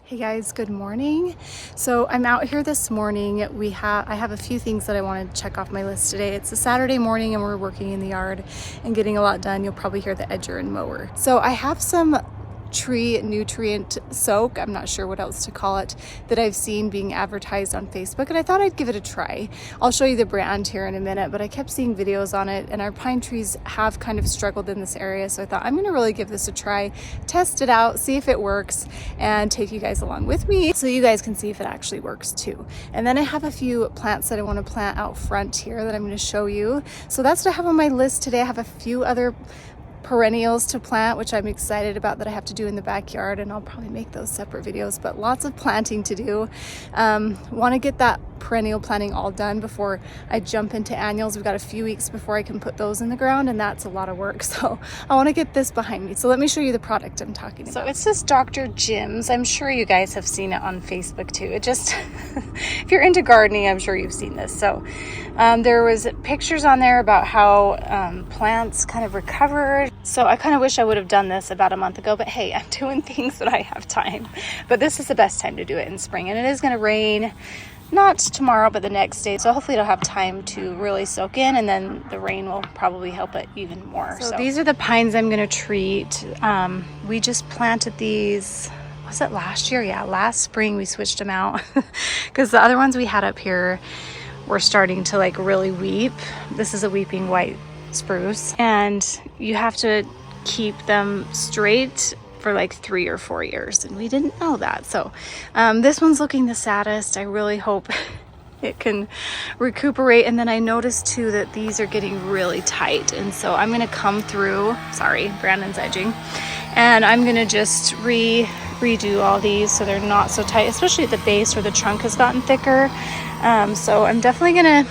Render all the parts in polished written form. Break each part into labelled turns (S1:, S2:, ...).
S1: Hey guys, good morning. So I'm out here this morning. I have a few things that I want to check off my list today. It's a Saturday morning and we're working in the yard and getting a lot done. You'll probably hear the edger and mower. So I have some tree nutrient soak, I'm not sure what else to call it, that I've seen being advertised on Facebook, and I thought I'd give it a try. I'll show you the brand here in a minute, but I kept seeing videos on it and our pine trees have kind of struggled in this area, so I thought I'm gonna really give this a try, test it out, see if it works, and take you guys along with me so you guys can see if it actually works too. And then I have a few plants that I want to plant out front here that I'm going to show you. So that's what I have on my list today. I have a few other perennials to plant, which I'm excited about, that I have to do in the backyard, and I'll probably make those separate videos, but lots of planting to do. Want to get that perennial planting all done before I jump into annuals. We've got a few weeks before I can put those in the ground, and that's a lot of work, so I want to get this behind me. So let me show you the product I'm talking about. So it's this Dr. Jimz. I'm sure you guys have seen it on Facebook too. It just if you're into gardening, I'm sure you've seen this. So there was pictures on there about how plants kind of recovered. So I kind of wish I would have done this about a month ago, but hey, I'm doing things that I have time. But this is the best time to do it, in spring, and it is going to rain. Not tomorrow, but the next day. So hopefully it'll have time to really soak in, and then the rain will probably help it even more. So these are the pines I'm going to treat. We just planted these, was it last year? Yeah, last spring we switched them out because the other ones we had up here were starting to like really weep. This is a weeping white spruce, and you have to keep them straight for like 3 or 4 years, and we didn't know that. So this one's looking the saddest. I really hope it can recuperate. And then I noticed too that these are getting really tight, and so I'm gonna come through, sorry, Brandon's edging, and I'm gonna just redo all these so they're not so tight, especially at the base where the trunk has gotten thicker. So I'm definitely gonna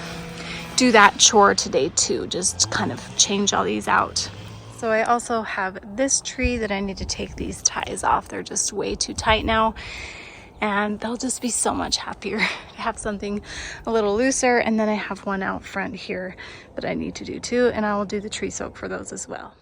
S1: do that chore today too, just kind of change all these out. So I also have this tree that I need to take these ties off. They're just way too tight now, and they'll just be so much happier to have something a little looser. And then I have one out front here that I need to do too, and I will do the tree soak for those as well.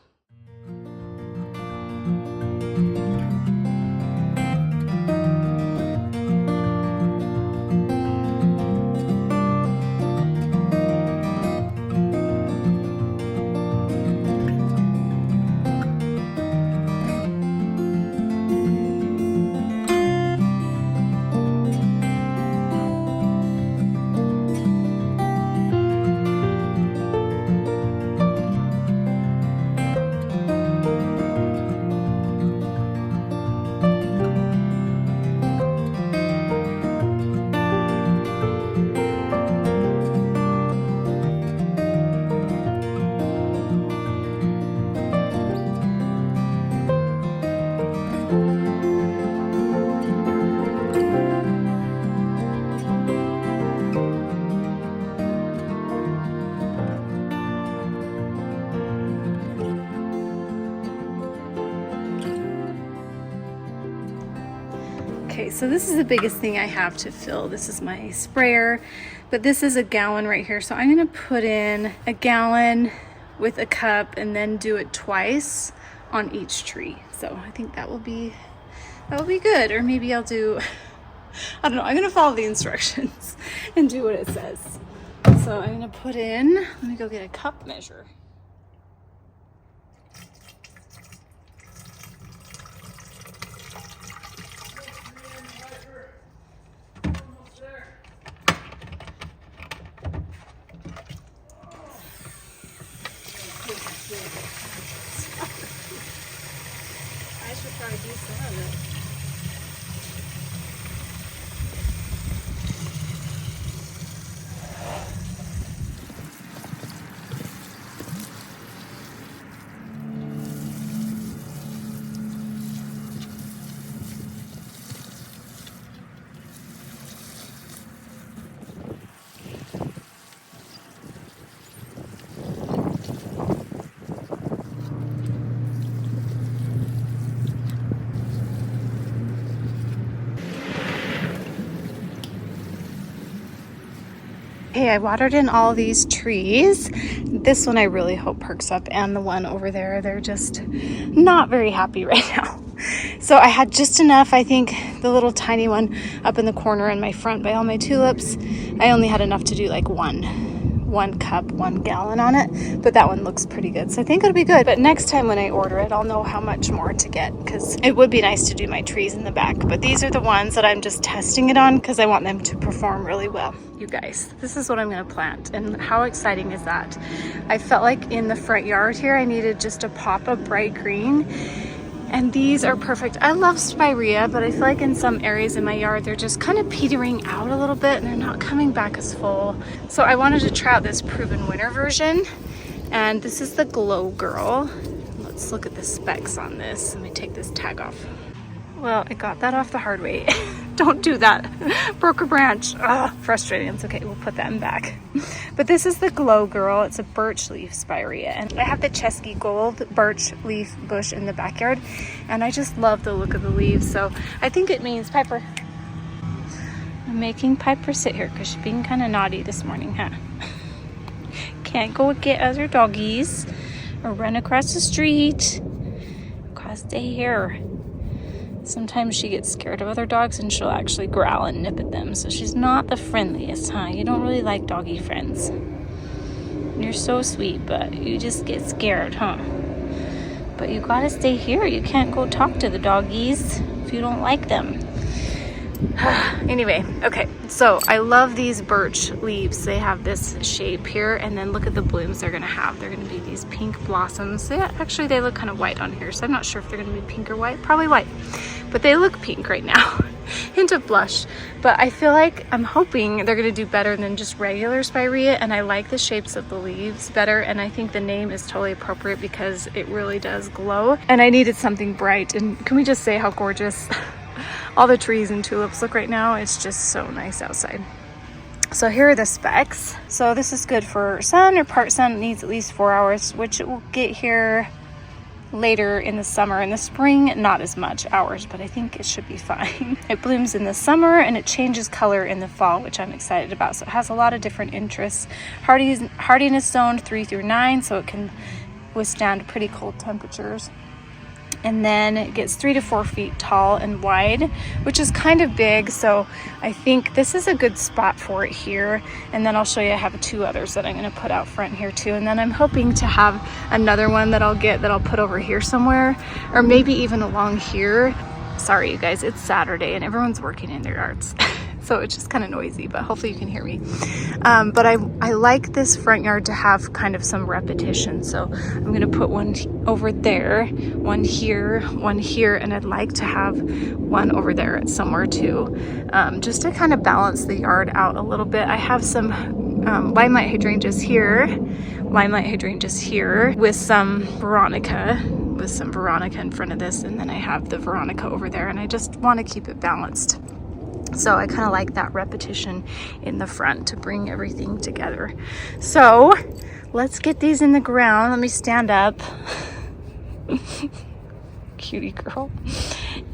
S1: Okay, so this is the biggest thing I have to fill. This is my sprayer, but this is a gallon right here. So I'm gonna put in a gallon with a cup and then do it twice on each tree. So I think that will be good. Or maybe I'll do, I don't know, I'm gonna follow the instructions and do what it says. So I'm gonna put in, let me go get a cup measure. I should probably do some of it. Okay, I watered in all these trees. This one I really hope perks up, and the one over there, they're just not very happy right now. So I had just enough, I think the little tiny one up in the corner in my front by all my tulips, I only had enough to do like one cup, 1 gallon on it, but that one looks pretty good, so I think it'll be good. But next time when I order it, I'll know how much more to get, because it would be nice to do my trees in the back, but these are the ones that I'm just testing it on because I want them to perform really well. You guys, this is what I'm going to plant, and how exciting is that? I felt like in the front yard here I needed just a pop of bright green, and these are perfect. I love Spirea, but I feel like in some areas in my yard they're just kind of petering out a little bit and they're not coming back as full. So I wanted to try out this Proven Winter version, and this is the Glow Girl. Let's look at the specs on this. Let me take this tag off. Well, I got that off the hard way. Don't do that. Broke a branch. Ugh, frustrating. It's okay. We'll put that in back. But this is the Glow Girl. It's a birch leaf Spirea. And I have the Chesky Gold birch leaf bush in the backyard. And I just love the look of the leaves. So I think it means Piper. I'm making Piper sit here because she's being kind of naughty this morning, huh? Can't go get other doggies or run across the street. Gotta stay here. Sometimes she gets scared of other dogs and she'll actually growl and nip at them. So she's not the friendliest, huh? You don't really like doggy friends. You're so sweet, but you just get scared, huh? But you gotta stay here. You can't go talk to the doggies if you don't like them. Anyway, okay, so I love these birch leaves. They have this shape here, and then look at the blooms they're gonna have. They're gonna be these pink blossoms. Actually, they look kind of white on here, so I'm not sure if they're gonna be pink or white. Probably white, but they look pink right now. Hint of blush. But I feel like I'm hoping they're gonna do better than just regular Spirea, and I like the shapes of the leaves better, and I think the name is totally appropriate because it really does glow. And I needed something bright, and can we just say how gorgeous all the trees and tulips look right now? It's just so nice outside. So here are the specs. So this is good for sun or part sun. It needs at least 4 hours, which it will get here later in the summer. In the spring, not as much hours, but I think it should be fine. It blooms in the summer and it changes color in the fall, which I'm excited about. So it has a lot of different interests. Hardiness zone 3 through 9, so it can withstand pretty cold temperatures. And then it gets 3 to 4 feet tall and wide, which is kind of big. So I think this is a good spot for it here. And then I'll show you, I have 2 others that I'm going to put out front here too. And then I'm hoping to have another one that I'll put over here somewhere, or maybe even along here. Sorry, you guys, it's Saturday and everyone's working in their yards. So it's just kind of noisy, but hopefully you can hear me. But I like this front yard to have kind of some repetition. So I'm gonna put one over there, one here, and I'd like to have one over there somewhere too, just to kind of balance the yard out a little bit. I have some limelight hydrangeas here with some Veronica in front of this, and then I have the Veronica over there, and I just want to keep it balanced. So I kind of like that repetition in the front to bring everything together. So let's get these in the ground. Let me stand up. Cutie girl.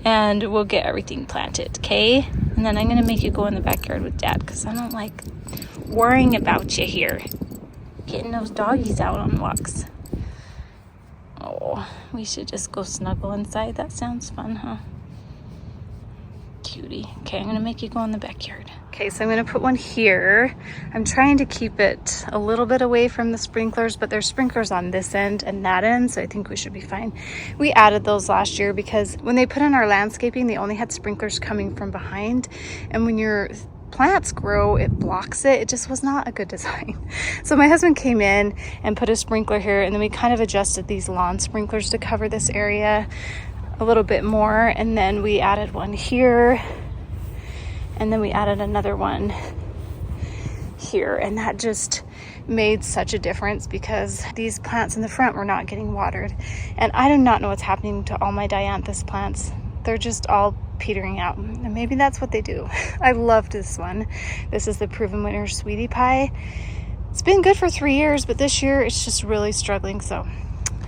S1: And we'll get everything planted, okay? And then I'm going to make you go in the backyard with Dad because I don't like worrying about you here. Getting those doggies out on walks. Oh, we should just go snuggle inside. That sounds fun, huh? Cutie. Okay, I'm gonna make you go in the backyard. Okay, so I'm gonna put one here. I'm trying to keep it a little bit away from the sprinklers, but there's sprinklers on this end and that end, so I think we should be fine. We added those last year because when they put in our landscaping, they only had sprinklers coming from behind, and when your plants grow, it blocks it. It just was not a good design. So my husband came in and put a sprinkler here, and then we kind of adjusted these lawn sprinklers to cover this area a little bit more, and then we added one here, and then we added another one here, and that just made such a difference because these plants in the front were not getting watered, and I do not know what's happening to all my dianthus plants. They're just all petering out, and maybe that's what they do. I loved this one. This is the Proven Winter Sweetie Pie. It's been good for 3 years, but this year it's just really struggling, so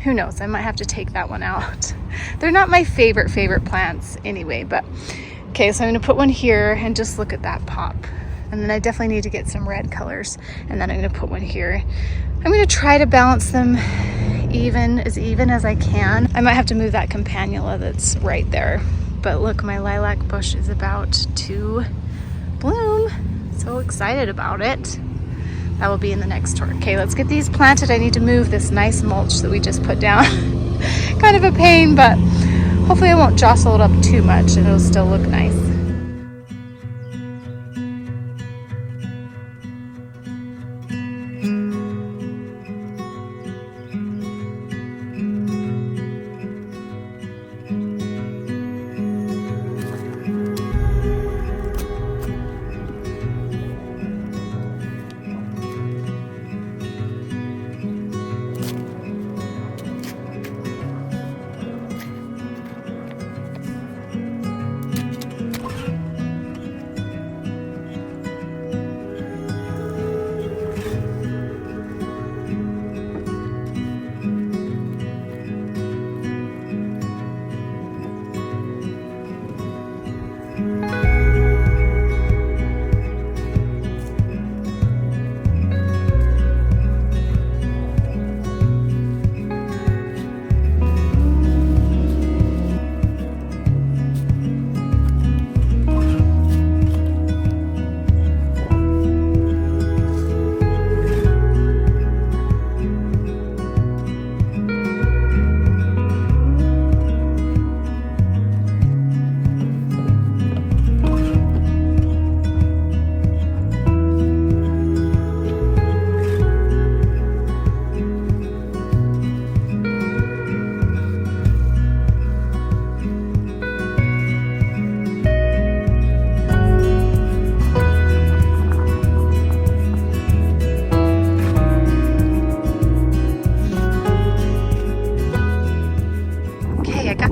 S1: who knows, I might have to take that one out. They're not my favorite plants anyway, but okay, so I'm gonna put one here and just look at that pop. And then I definitely need to get some red colors, and then I'm gonna put one here. I'm gonna try to balance them even as I can. I might have to move that campanula that's right there. But look, my lilac bush is about to bloom. So excited about it. That will be in the next tour. Okay, let's get these planted. I need to move this nice mulch that we just put down. Kind of a pain, but hopefully I won't jostle it up too much and it'll still look nice.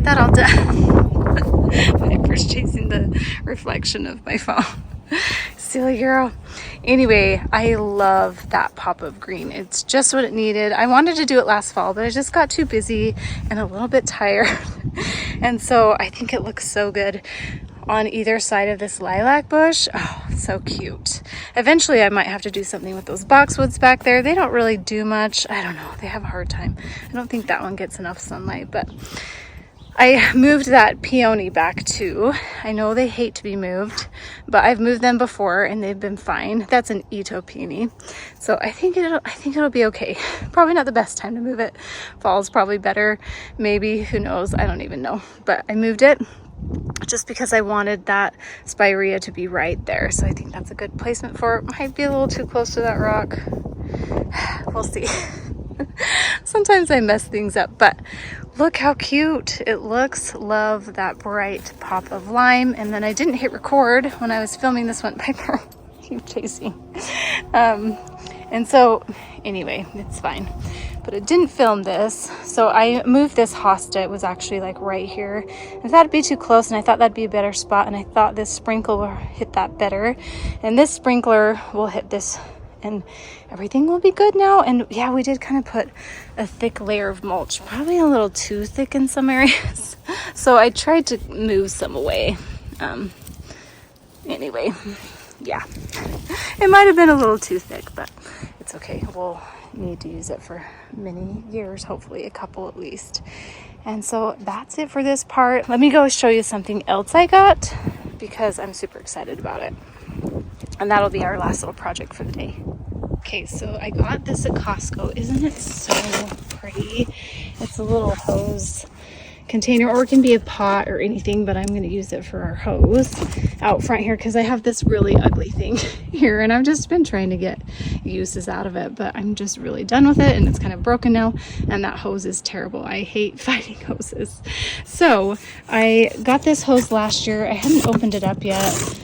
S1: That all done. Viper's chasing the reflection of my phone. Silly girl. Anyway, I love that pop of green. It's just what it needed. I wanted to do it last fall, but I just got too busy and a little bit tired. And so I think it looks so good on either side of this lilac bush. Oh, so cute. Eventually I might have to do something with those boxwoods back there. They don't really do much. I don't know. They have a hard time. I don't think that one gets enough sunlight, but I moved that peony back too. I know they hate to be moved, but I've moved them before and they've been fine. That's an Ito peony. So I think it'll be okay. Probably not the best time to move it. Fall's probably better. Maybe, who knows? I don't even know. But I moved it just because I wanted that Spirea to be right there. So I think that's a good placement for it. Might be a little too close to that rock. We'll see. Sometimes I mess things up, but look how cute it looks. Love that bright pop of lime. And then I didn't hit record when I was filming this one. Piper, keep chasing. And so anyway, it's fine. But I didn't film this. So I moved this hosta. It was actually like right here. I thought it'd be too close and I thought that'd be a better spot. And I thought this sprinkler will hit that better. And this sprinkler will hit this and everything will be good now. And yeah, we did kind of put a thick layer of mulch, probably a little too thick in some areas. So I tried to move some away. Anyway, yeah, it might have been a little too thick, but it's okay. We'll need to use it for many years, hopefully a couple at least. And so that's it for this part. Let me go show you something else I got because I'm super excited about it. And that'll be our last little project for the day. Okay, so I got this at Costco. Isn't it so pretty? It's a little hose container, or it can be a pot or anything, but I'm going to use it for our hose out front here because I have this really ugly thing here and I've just been trying to get uses out of it, but I'm just really done with it and it's kind of broken now, and that hose is terrible. I hate finding hoses. So I got this hose last year. I haven't opened it up yet,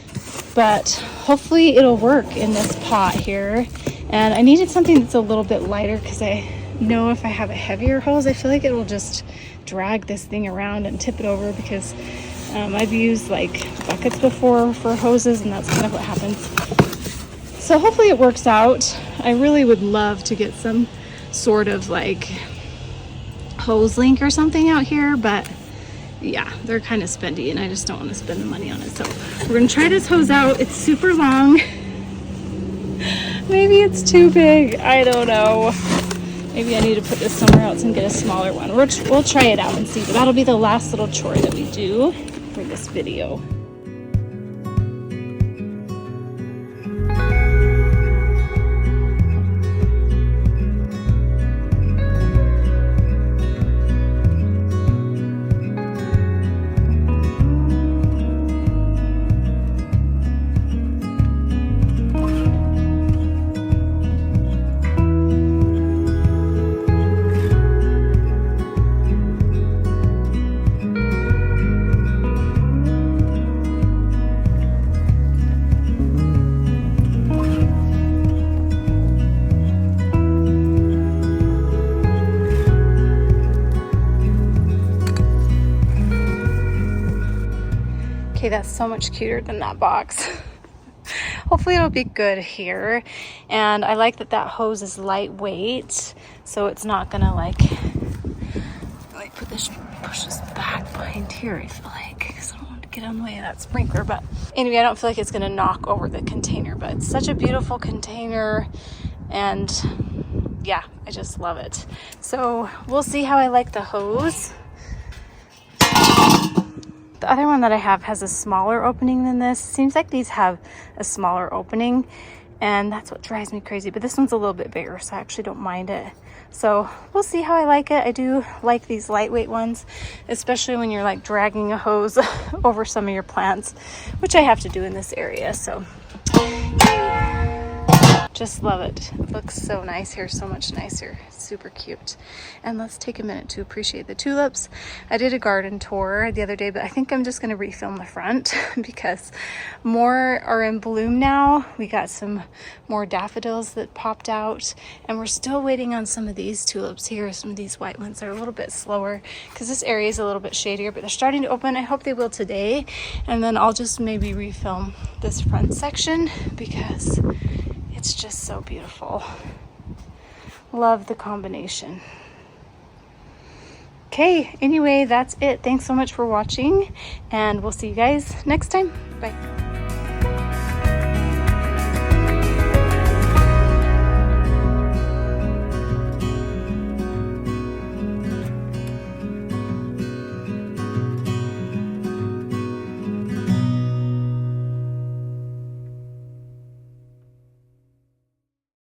S1: but hopefully it'll work in this pot here. And I needed something that's a little bit lighter because I know if I have a heavier hose, I feel like it will just drag this thing around and tip it over, because I've used like buckets before for hoses and that's kind of what happens. So hopefully it works out. I really would love to get some sort of like hose link or something out here, but yeah, they're kind of spendy and I just don't want to spend the money on it. So we're gonna try this hose out. It's super long. Maybe it's too big, I don't know. Maybe I need to put this somewhere else and get a smaller one. We'll try it out and see, but that'll be the last little chore that we do for this video. Okay, that's so much cuter than that box. Hopefully it'll be good here. And I like that that hose is lightweight, so it's not gonna like put this, push this back behind here, I feel like, because I don't want to get on the way of that sprinkler. But anyway, I don't feel like it's gonna knock over the container, but it's such a beautiful container, and yeah, I just love it. So we'll see how I like the hose. The other one that I have has a smaller opening than this. Seems like these have a smaller opening, and that's what drives me crazy. But this one's a little bit bigger, so I actually don't mind it. So we'll see how I like it. I do like these lightweight ones, especially when you're like dragging a hose over some of your plants, which I have to do in this area. So just love it. It looks so nice here, so much nicer. Super cute. And let's take a minute to appreciate the tulips. I did a garden tour the other day, but I think I'm just going to refilm the front because more are in bloom now. We got some more daffodils that popped out, and we're still waiting on some of these tulips here. Some of these white ones are a little bit slower because this area is a little bit shadier, but they're starting to open. I hope they will today, and then I'll just maybe refilm this front section because it's just so beautiful. Love the combination. Okay, anyway, that's it. Thanks so much for watching, and we'll see you guys next time. Bye.